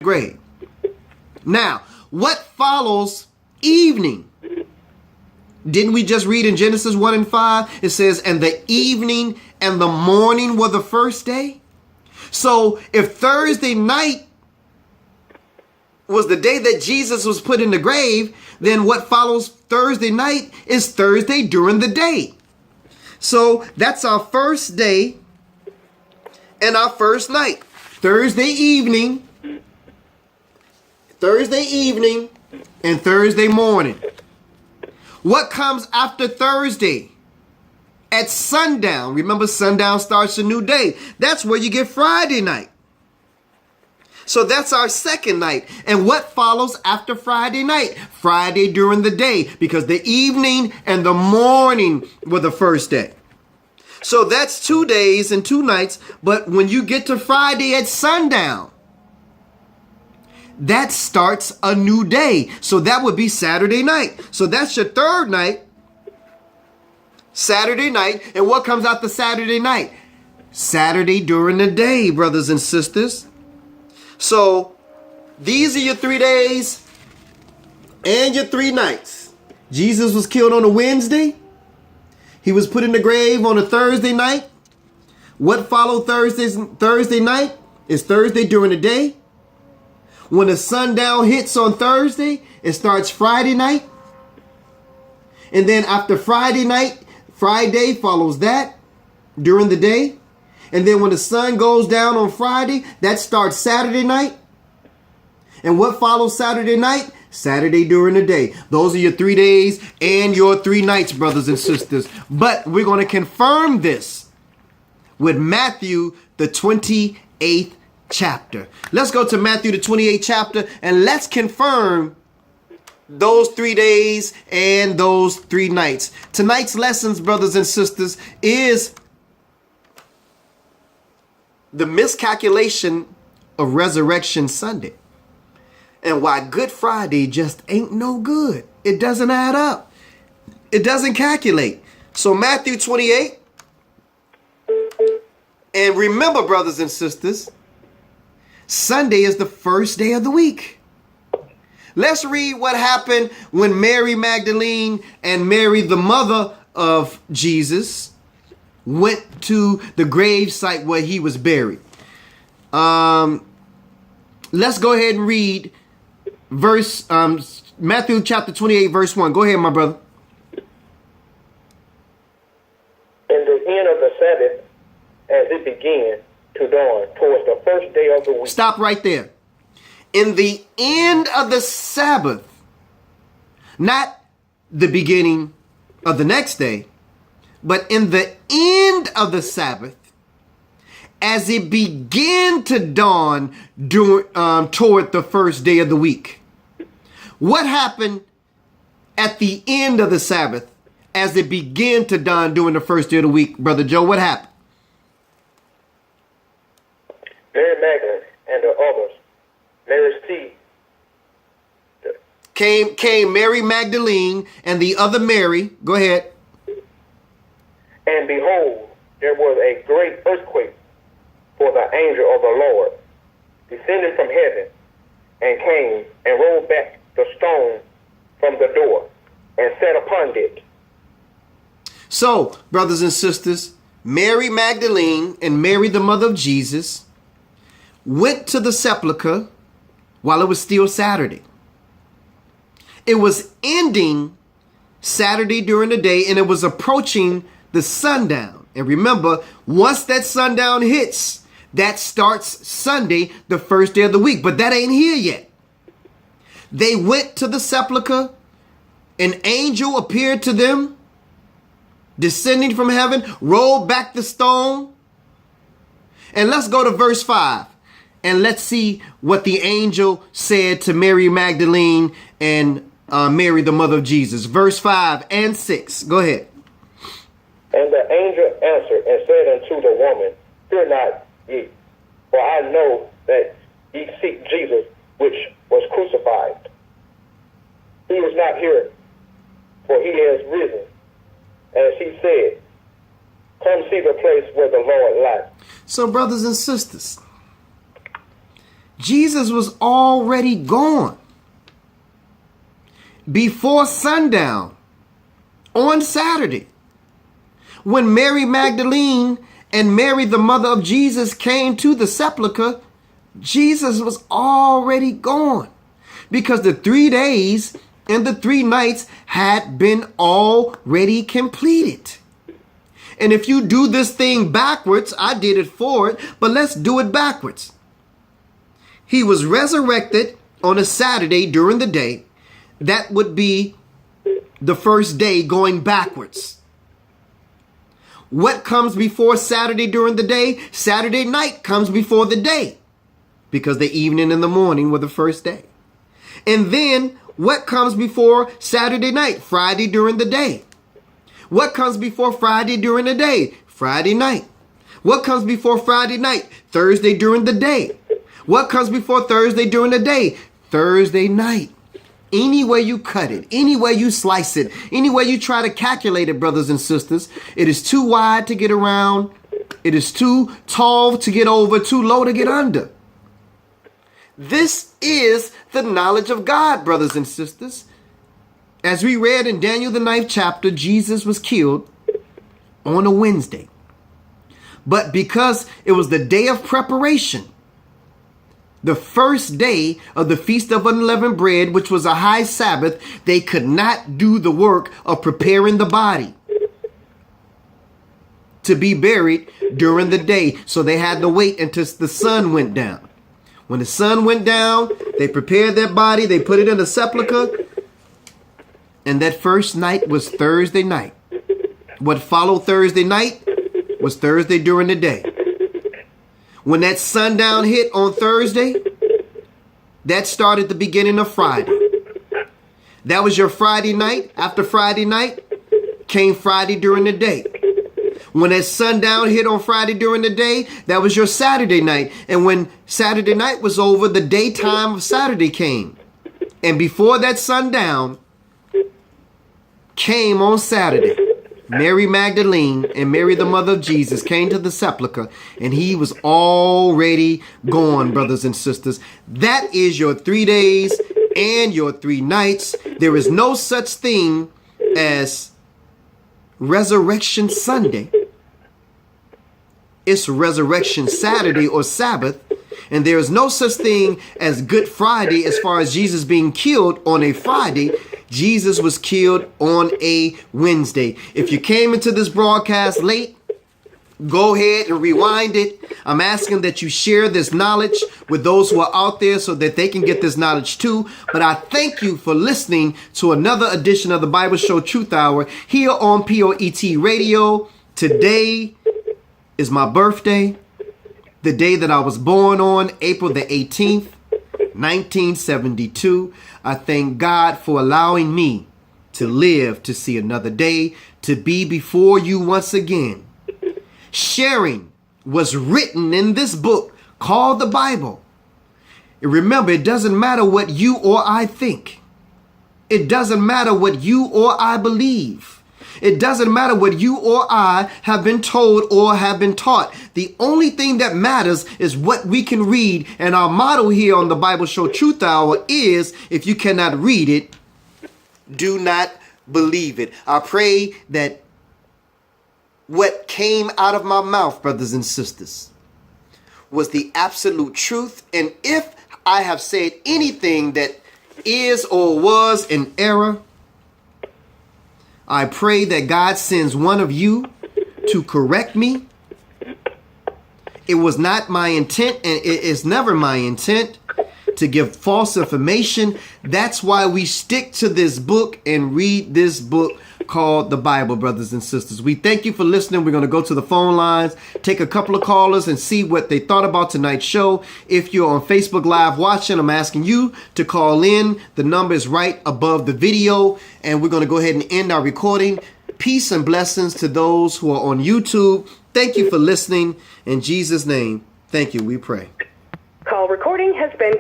grave. Now, what follows evening? Didn't we just read in Genesis 1 and 5? It says, and the evening and the morning were the first day. So if Thursday night was the day that Jesus was put in the grave, then what follows Thursday night is Thursday during the day. So that's our first day and our first night. Thursday evening, and Thursday morning. What comes after Thursday? At sundown. Remember, sundown starts a new day. That's where you get Friday night. So that's our second night. And what follows after Friday night? Friday during the day, because the evening and the morning were the first day. So that's 2 days and 2 nights. But when you get to Friday at sundown, that starts a new day. So that would be Saturday night. So that's your third night. Saturday night. And what comes after Saturday night? Saturday during the day, brothers and sisters. So these are your 3 days and your 3 nights. Jesus was killed on a Wednesday. He was put in the grave on a Thursday night. What followed Thursday night is Thursday during the day. When the sundown hits on Thursday, it starts Friday night. And then after Friday night, Friday follows that during the day. And then when the sun goes down on Friday, that starts Saturday night. And what follows Saturday night? Saturday during the day. Those are your 3 days and your 3 nights, brothers and sisters. But we're going to confirm this with Matthew, the 28th chapter. Let's go to Matthew, the 28th chapter, and let's confirm those 3 days and those 3 nights. Tonight's lessons, brothers and sisters, is the miscalculation of Resurrection Sunday and why Good Friday just ain't no good. It doesn't add up. It doesn't calculate. So Matthew 28. And remember, brothers and sisters, Sunday is the first day of the week. Let's read what happened when Mary Magdalene and Mary, the mother of Jesus, went to the grave site where he was buried. Let's go ahead and read Matthew chapter 28, verse 1. Go ahead, my brother. In the end of the Sabbath, as it began to dawn towards the first day of the week. Stop right there. In the end of the Sabbath, not the beginning of the next day, but in the end of the Sabbath, as it began to dawn toward the first day of the week. What happened at the end of the Sabbath as it began to dawn during the first day of the week, Brother Joe? What happened? Mary Magdalene and the others, Mary's seed. Came Mary Magdalene and the other Mary. Go ahead. And behold, there was a great earthquake, for the angel of the Lord descended from heaven and came and rolled back the stone from the door and sat upon it. So, brothers and sisters, Mary Magdalene and Mary, the mother of Jesus, went to the sepulcher while it was still Saturday. It was ending Saturday during the day, and it was approaching the sundown. And remember, once that sundown hits, that starts Sunday, the first day of the week. But that ain't here yet. They went to the sepulcher. An angel appeared to them, descending from heaven, rolled back the stone. And let's go to verse 5. And let's see what the angel said to Mary Magdalene and Mary, the mother of Jesus. Verse 5 and 6. Go ahead. And the angel answered and said unto the woman, Fear not ye, for I know that ye seek Jesus, which was crucified. He is not here, for he has risen, as he said. Come see the place where the Lord lies. So, brothers and sisters, Jesus was already gone. Before sundown on Saturday, when Mary Magdalene and Mary, the mother of Jesus, came to the sepulchre, Jesus was already gone, because the 3 days and the 3 nights had been already completed. And if you do this thing backwards, I did it forward, but let's do it backwards. He was resurrected on a Saturday during the day. That would be the first day going backwards. What comes before Saturday during the day? Saturday night comes before the day, because the evening and the morning were the first day. And then what comes before Saturday night? Friday during the day. What comes before Friday during the day? Friday night. What comes before Friday night? Thursday during the day. What comes before Thursday during the day? Thursday night. Any way you cut it, any way you slice it, any way you try to calculate it, brothers and sisters, it is too wide to get around. It is too tall to get over, too low to get under. This is the knowledge of God, brothers and sisters. As we read in Daniel, the 9th chapter, Jesus was killed on a Wednesday. But because it was the day of preparation, the first day of the Feast of Unleavened Bread, which was a high Sabbath, they could not do the work of preparing the body to be buried during the day. So they had to wait until the sun went down. When the sun went down, they prepared their body, they put it in the sepulcher, and that first night was Thursday night. What followed Thursday night was Thursday during the day. When that sundown hit on Thursday, that started the beginning of Friday. That was your Friday night. After Friday night came Friday during the day. When that sundown hit on Friday during the day, that was your Saturday night. And when Saturday night was over, the daytime of Saturday came. And before that sundown came on Saturday, Mary Magdalene and Mary, the mother of Jesus, came to the sepulchre, and he was already gone, brothers and sisters. That is your 3 days and your 3 nights. There is no such thing as Resurrection Sunday. It's Resurrection Saturday or Sabbath. And there is no such thing as Good Friday as far as Jesus being killed on a Friday. Jesus was killed on a Wednesday. If you came into this broadcast late, go ahead and rewind it. I'm asking that you share this knowledge with those who are out there so that they can get this knowledge too. But I thank you for listening to another edition of the Bible Show Truth Hour here on POET Radio. Today is my birthday, the day that I was born on, April the 18th, 1972. I thank God for allowing me to live to see another day, to be before you once again, sharing what's written in this book called the Bible. And remember, it doesn't matter what you or I think. It doesn't matter what you or I believe. It doesn't matter what you or I have been told or have been taught. The only thing that matters is what we can read. And our motto here on the Bible Show Truth Hour is, if you cannot read it, do not believe it. I pray that what came out of my mouth, brothers and sisters, was the absolute truth. And if I have said anything that is or was in error, I pray that God sends one of you to correct me. It was not my intent, and it is never my intent to give false information. That's why we stick to this book and read this book called the Bible, brothers and sisters. We thank you for listening. We're going to go to the phone lines, take a couple of callers and see what they thought about tonight's show. If you're on Facebook Live watching, I'm asking you to call in. The number is right above the video, and we're going to go ahead and end our recording. Peace and blessings to those who are on YouTube. Thank you for listening. In Jesus' name, thank you. We pray. Call recording has been